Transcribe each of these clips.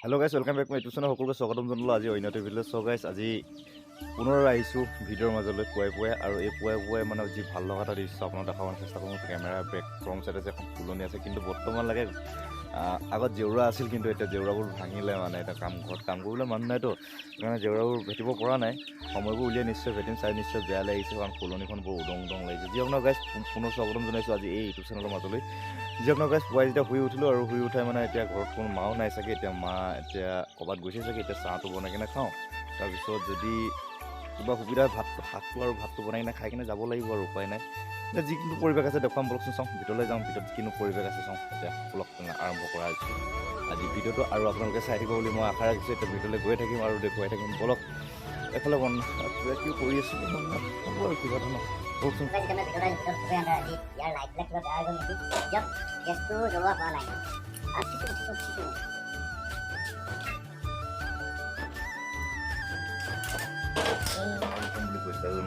Hello guys, welcome back to my YouTube channel. সকলোকে স্বাগতম জনালো আজি অন্য এটা ভিডিঅ'। সো গাইস আজি পুনৰ আহিছো ভিডিঅ'ৰ মাজলৈ পুৱাই আৰু এই পুৱাই মানে যি ভাল লগা এটা দৃশ্য আপোনাক দেখাবলৈ চেষ্টা কৰিম। কেমেৰা বেক ফ্ৰম সাইড আছে এখন ফুলনি আছে, কিন্তু বৰ্তমান লাগে আগত জেউৰা আছিল, কিন্তু এতিয়া জেউৰাবোৰ ভাঙিলে মানে এটা ঘৰত কাম কৰিবলৈ মানুহ নাইতো, সেইকাৰণে জেউৰাবোৰ ভেটিব পৰা নাই। সময়বোৰ উলিয়াই নিশ্চয় ভেটিম, চাই নিশ্চয় বেয়া লাগিছে, কাৰণ ফুলনিখন বৰ উদং লাগিছে। যি আপোনাক গাইছ পুনৰ স্বাগতম জনাইছোঁ আজি এই ইউটিউব চেনেলৰ মাজলৈ। যি আপোনাক গাইছ পুৱাই যেতিয়া শুই উঠিলোঁ আৰু শুই উঠাই মানে এতিয়া ঘৰত কোনো মাও নাই চাগে, এতিয়া মা এতিয়া ক'ৰবাত গৈছে চাগে। এতিয়া চাহটো বনাই কিনে খাওঁ, তাৰপিছত যদি কিবা সুবিধা ভাতটো বনাই কিনে খাই কিনে যাব লাগিব আৰু উপায় নাই। এতিয়া যিকোনো পৰিৱেশ আছে দেখুৱাম, বলকচোন চাওঁ, ভিতৰলৈ যাওঁ, ভিতৰত কিনো পৰিৱেশ আছে চাওঁ। এতিয়া ব্লগ আৰম্ভ কৰা হৈছে আজি ভিডিঅ'টো, আৰু আপোনালোকে চাই থাকিব বুলি মই আশা ৰাখিছোঁ। এতিয়া ভিতৰলৈ গৈ থাকিম আৰু দেখুৱাই থাকিম। বলক এফালে কি কৰি আছোঁ হ'ব আৰু কিবা ধৰণৰ কওকচোন।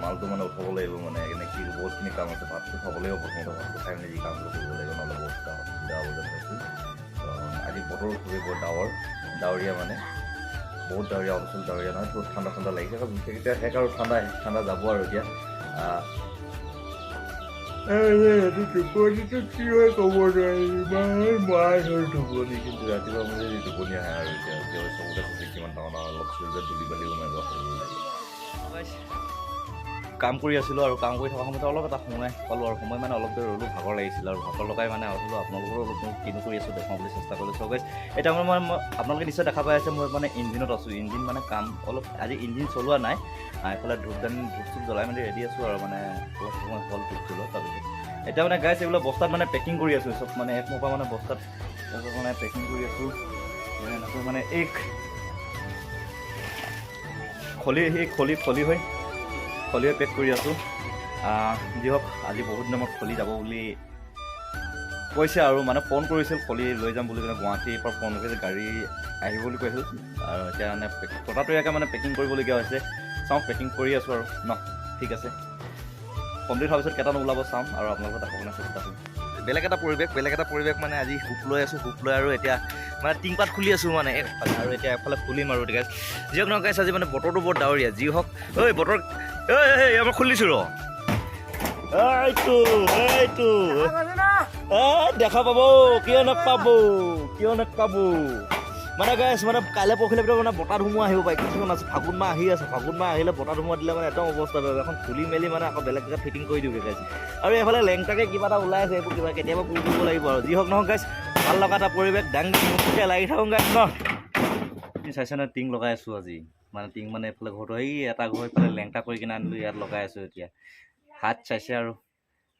মালটো মানে উঠাব লাগিব, মানে কি বহুতখিনি কাম আছে। ভাতটো খাব লাগিব, প্ৰথমতে ভাতটো খাই মেলি যি কামটো কৰিব লাগিব, নহ'লে বহুত অসুবিধা হ'ব যেন পাইছোঁ। আজি বতৰ খুবেই বৰ ডাৱৰীয়া, মানে বহুত ডাৱৰীয়া, অঞ্চল ডাৱৰীয়া নহয়, বহুত ঠাণ্ডা লাগিছে। এতিয়া শেষ আৰু ঠাণ্ডা যাব আৰু এতিয়া টোপনিটো কি হয় ক'ব নোৱাৰি, ইমান মাছ আৰু টোপনি, কিন্তু ৰাতিপুৱা মোৰ যি টোপনি আহে আৰু এতিয়া চবতে খুবেই কিমান ডাঙৰ অলপ ধূলি বালিও মাৰিব কাম কৰি আছিলোঁ। আৰু কাম কৰি থকা সময়তে অলপ এটা সময় পালোঁ, আৰু সময় মানে অলপ দেৰি ৰ'লোঁ, ভাগৰ লাগিছিল আৰু ভাগৰ লগাই মানে আহিলোঁ। আপোনালোকৰো অলপ কিনো কৰি আছোঁ দেখাওঁ বুলি চেষ্টা কৰিলোঁ। চ' গাইছ এতিয়া মই আপোনালোকে নিশ্চয় দেখা পাই আছে, মই মানে ইঞ্জিনত আছোঁ। ইঞ্জিন মানে কাম অলপ আজি ইঞ্জিন চলোৱা নাই, এইফালে ধূপ জ্বলাই মেলি ৰেডি আছোঁ আৰু মানে অলপ সময় হ'ল ধূপ জ্বলোৱা। তাৰপিছত এতিয়া মানে গাইছ এইবিলাক বস্তাত মানে পেকিং কৰি আছোঁ, চব মানে এক মোপা মানে বস্তাত মানে পেকিং কৰি আছোঁ। এনেকৈ মানে এই খলিয়ে পেক কৰি আছোঁ। যি হওক আজি বহুত দিনত খলি যাব বুলি কৈছে, আৰু মানে ফোন কৰিছিল খলি লৈ যাম বুলি কিনে, গুৱাহাটীৰ পৰা ফোন কৰিছিল, গাড়ী আহিব বুলি কৈছিল। আৰু এতিয়া মানে ততাতৈয়াকৈ মানে পেকিং কৰিবলগীয়া হৈছে। চাওঁ, পেকিং কৰি আছোঁ আৰু ঠিক আছে। কমপ্লিট হোৱাৰ পিছত কেইটানো ওলাব চাম, আৰু আপোনালোকক দেখাবলৈ চেষ্টা কৰিম। বেলেগ এটা পৰিৱেশ মানে আজি শুক লৈ আছোঁ, আৰু এতিয়া মানে টিংপাত খুলি আছোঁ মানে একফালে, আৰু এতিয়া এফালে খুলিম আৰু গাইছ। যি হওক গাইছ আজি মানে বতৰটো বৰ ডাৱৰীয়া। যি হওক বতৰ আমাৰ খুলিছোঁ এইটো দেখা পাব, কিয় নাপাব মানে গাইছ, মানে কাইলৈ পৰহিলে ভিতৰত মানে বতাহ ধুমুহা আহিব পাৰে। কিছুমান আছে ফাগুন মাহ আহি আছে, ফাগুন মাহ আহিলে বতাহ ধুমুহা দিলে মানে একদম অৱস্থা বেয়া। এখন খুলি মেলি মানে আকৌ বেলেগ জেগাত ফিটিং কৰি দিওঁ গাইছ। আৰু এইফালে লেংটাকে কিবা এটা ওলাই আছে, এইবোৰ কেতিয়াবা পুৰি দিব লাগিব আৰু। যি হওক নহওক গাইছ, ভাল লগা এটা পৰিৱেশ, মুখে লাগি থাকোঁ গাইছ ন। তুমি চাইছে নহয়, টিং লগাই আছোঁ আজি, মানে টিং মানে এইফালে ঘৰটো এটা ঘৰ এইফালে লেংটা কৰি কিনে আনিলোঁ, ইয়াত লগাই আছোঁ। এতিয়া হাত চাইছে আৰু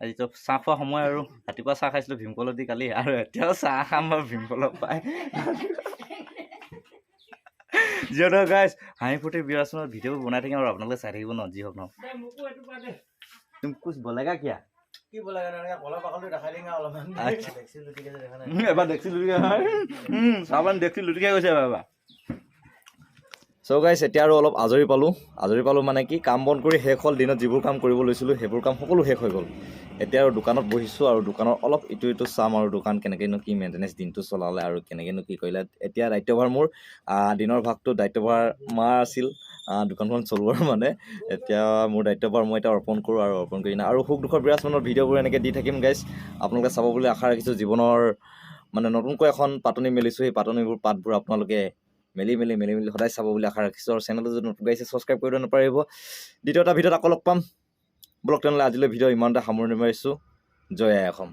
আজিতো চাহ খোৱা সময়, আৰু ৰাতিপুৱা চাহ খাইছিলোঁ ভীমকলৰ দি কালি, আৰু এতিয়াও চাহ খাম আৰু ভীমকলৰ পাই। যিহেতু গাইছ হাঁহি ফূৰ্তি বিৰাচনত ভিডিঅ'বোৰ বনাই থাকিম, আৰু আপোনালোকে চাই থাকিব ন। যি হওক নহওক তুমি কুছ বলেগা কিয়া এবাৰ দেখছি লুটিকাই গৈছে এবাৰ। চ' গাইছ এতিয়া আৰু অলপ আজৰি পালোঁ মানে কি, কাম বন কৰি শেষ হ'ল। দিনত যিবোৰ কাম কৰিব লৈছিলোঁ সেইবোৰ কাম সকলো শেষ হৈ গ'ল। এতিয়া আৰু দোকানত বহিছোঁ, আৰু দোকানৰ অলপ ইটো চাম, আৰু দোকান কেনেকৈনো কি মেইনটেনেঞ্চ দিনটো চলালে আৰু কেনেকৈনো কি কৰিলে। এতিয়া দায়িত্বভাৰ মোৰ দিনৰ ভাগটো দায়িত্বভাৰ মাৰ আছিল, দোকানখন চলোৱাৰ মানে। এতিয়া মোৰ দায়িত্বভাৰ মই এতিয়া অৰ্পণ কৰোঁ, আৰু অৰ্পণ কৰি কিনে আৰু সুখ দুখৰ বিৰাজমানৰ ভিডিঅ'বোৰ এনেকৈ দি থাকিম গাইছ। আপোনালোকে চাব বুলি আশা ৰাখিছোঁ। জীৱনৰ মানে নতুনকৈ এখন পাতনি মেলিছোঁ, সেই পাতবোৰ আপোনালোকে মেলি সদায় চাব বুলি আশা ৰাখিছোঁ। আৰু চেনেলটো যদি নতুন গাইছে ছাবস্ক্ৰাইব কৰিব নাপাৰিব। দ্বিতীয় এটা ভিডিঅ'ত আকৌ লগ পাম। বলক তেনেহ'লে আজিলৈ ভিডিঅ' ইমানতে সামৰণি মাৰিছোঁ। জয় আই অসম।